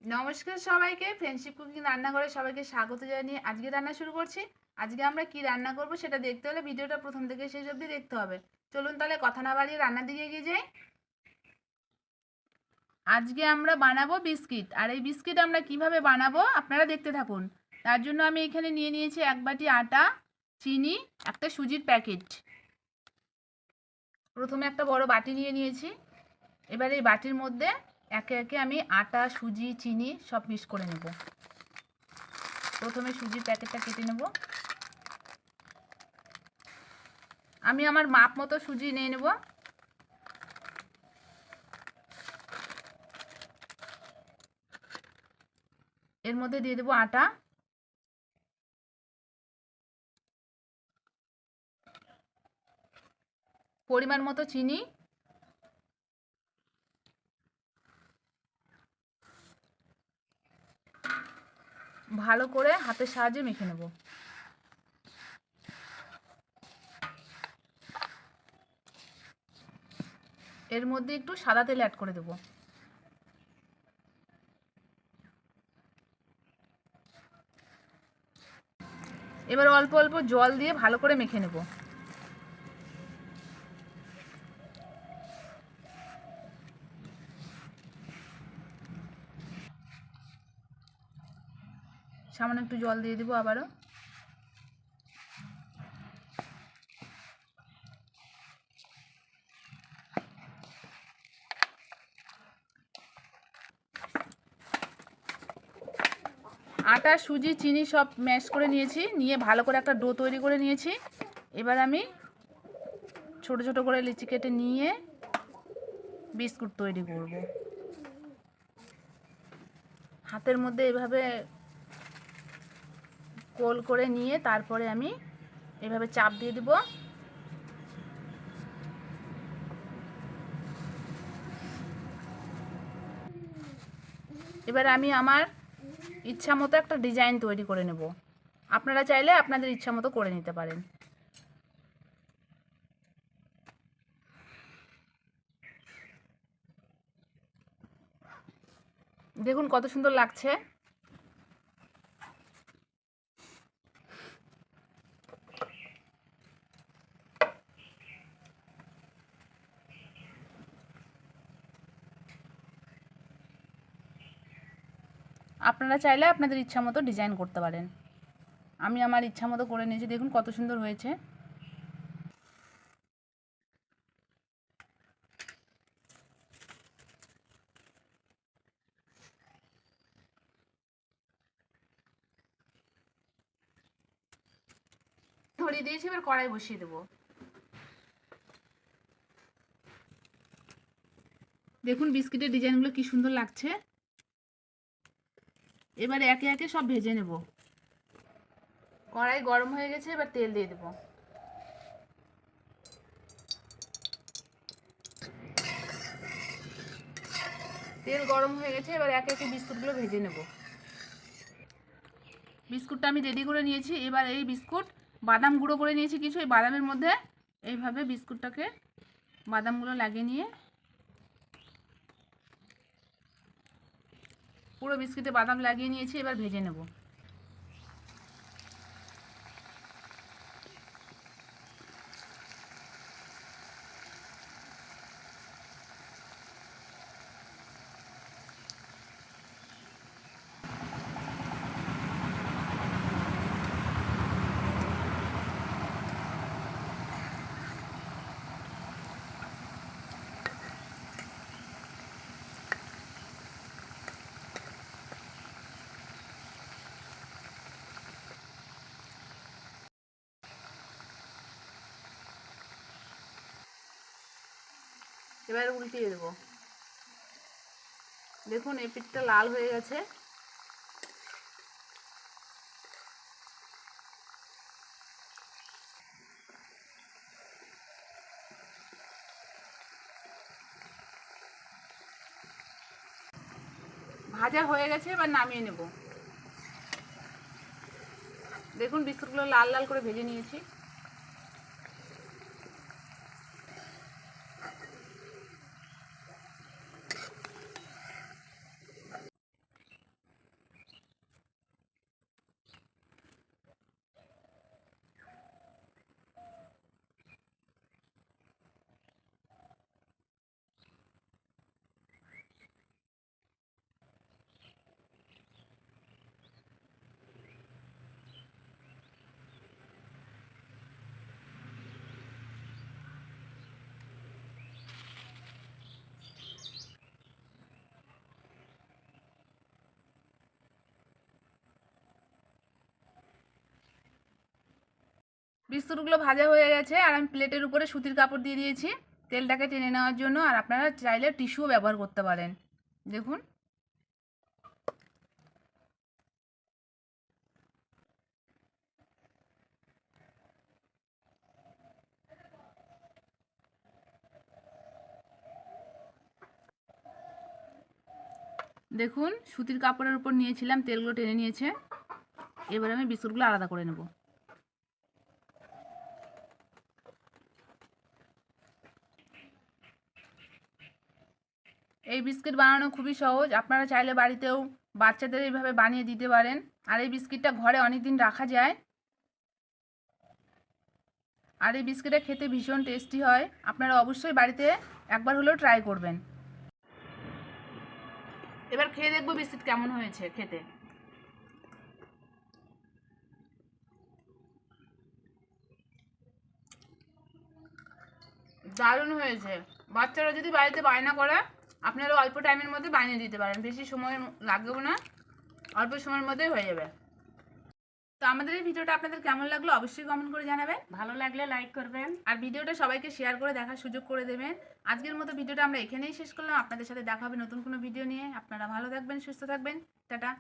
নমস্কার সবাইকে, friendship cooking রান্নাঘরে সবাইকে স্বাগত জানিয়ে আজকে রান্না শুরু করছি। আজকে আমরা কি রান্না করব সেটা দেখতে হলে ভিডিওটা প্রথম থেকে শেষ অবধি দেখতে হবে। চলুন তাহলে কথা না বাড়িয়ে রান্নার দিকে এগিয়ে যাই। আজকে আমরা বানাবো বিস্কিট, আর এই বিস্কিট আমরা কিভাবে বানাবো আপনারা দেখতে থাকুন। তার জন্য আমি এখানে নিয়ে নিয়েছি 1 বাটি আটা, চিনি, একটা সুজির প্যাকেট। প্রথমে একটা বড় বাটি নিয়ে নিয়েছি। এবার এই বাটির মধ্যে একে একে আমি আটা, সুজি, চিনি সব মিক্স করে নেব। প্রথমে সুজির প্যাকেটটা কেটে নেব। আমি আমার মাপ মতো সুজি নিয়ে নেব। এর মধ্যে দিয়ে দেবো আটা, পরিমাণ মতো চিনি, ভালো করে হাতের সাহায্যে মেখে নেব। এর মধ্যে একটু সাদা তেল অ্যাড করে দেব। এবার অল্প অল্প জল দিয়ে ভালো করে মেখে নেব। সামান্য একটু জল দিয়ে দেবো আবারও। আটা, সুজি, চিনি সব ম্যাশ করে নিয়েছি, নিয়ে ভালো করে একটা ডো তৈরি করে নিয়েছি। এবার আমি ছোট ছোট করে লিচি কেটে নিয়ে বিস্কুট তৈরি করব। হাতের মধ্যে এভাবে গোল করে নিয়ে তারপরে আমি এভাবে চাপ দিয়ে দেব। এবার আমি আমার ইচ্ছা মতো একটা ডিজাইন তৈরি করে নেব। আপনারা চাইলে আপনাদের ইচ্ছা মতো করে নিতে পারেন। দেখুন কত সুন্দর লাগছে। আপনারা চাইলে আপনাদের ইচ্ছা মতো ডিজাইন করতে পারেন। আমি আমার ইচ্ছা মতো করে নিয়েছি, দেখুন কত সুন্দর হয়েছে। ধরিয়ে দিয়েছি, এবার কড়াই বসিয়ে দেবো। দেখুন বিস্কিটের ডিজাইনগুলো কি সুন্দর লাগছে। এবার একে একে সব ভেজে নেব। কড়াই গরম হয়ে গেছে, এবার তেল দিয়ে দেবো। তেল গরম হয়ে গেছে, এবার একে একে বিস্কুটগুলো ভেজে নেব। বিস্কুটটা আমি রেডি করে নিয়েছি। এবার এই বিস্কুট বাদাম গুঁড়ো করে নিয়েছি কিছু, এই বাদামের মধ্যে এইভাবে বিস্কুটটাকে বাদামগুলো লাগিয়ে নিয়ে পুরো বিস্কুটে বাদাম লাগিয়ে নিয়েছি। এবার ভেজে নেব। এবার উল্টিয়ে দেবো। দেখুন এই পিঠটা লাল হয়ে গেছে। ভাজা হয়ে গেছে, এবার নামিয়ে নেব। দেখুন বিস্কুটগুলো লাল লাল করে ভেজে নিয়েছি। বিস্কুটগুলো ভাজা হয়ে গেছে আর আমি প্লেটের উপরে সুতির কাপড় দিয়ে দিয়েছি তেলটাকে টেনে নেওয়ার জন্য। আর আপনারা চাইলে টিস্যুও ব্যবহার করতে পারেন। দেখুন দেখুন সুতির কাপড়ের উপর নিয়েছিলাম, তেলগুলো টেনে নিয়েছে। এবার আমি বিস্কুটগুলো আলাদা করে নেব। এই বিস্কিট বানানো খুবই সহজ, আপনারা চাইলে বাড়িতেও বাচ্চাদের এইভাবে বানিয়ে দিতে পারেন। আর এই বিস্কিটটা ঘরে অনেক দিন রাখা যায়। আর এই বিস্কিটটা খেতে ভীষণ টেস্টি হয়, আপনারা অবশ্যই বাড়িতে একবার হলেও ট্রাই করবেন। এবার খেয়ে দেখবো বিস্কিট কেমন হয়েছে খেতে। দারুণ হয়েছে। বাচ্চারা যদি বাড়িতে বায়না করে আপনারা অল্প টাইমের মধ্যে বানিয়ে দিতে পারেন, বেশি সময় লাগবেও না, অল্প সময়ের মধ্যেই হয়ে যাবে। তো আমাদের এই ভিডিওটা আপনাদের কেমন লাগলো অবশ্যই কমেন্ট করে জানাবেন। ভালো লাগলে লাইক করবেন আর ভিডিওটা সবাইকে শেয়ার করে দেখার সুযোগ করে দেবেন। আজকের মতো ভিডিওটা আমরা এখানেই শেষ করলাম। আপনাদের সাথে দেখা হবে নতুন কোনো ভিডিও নিয়ে। আপনারা ভালো থাকবেন, সুস্থ থাকবেন। টাটা।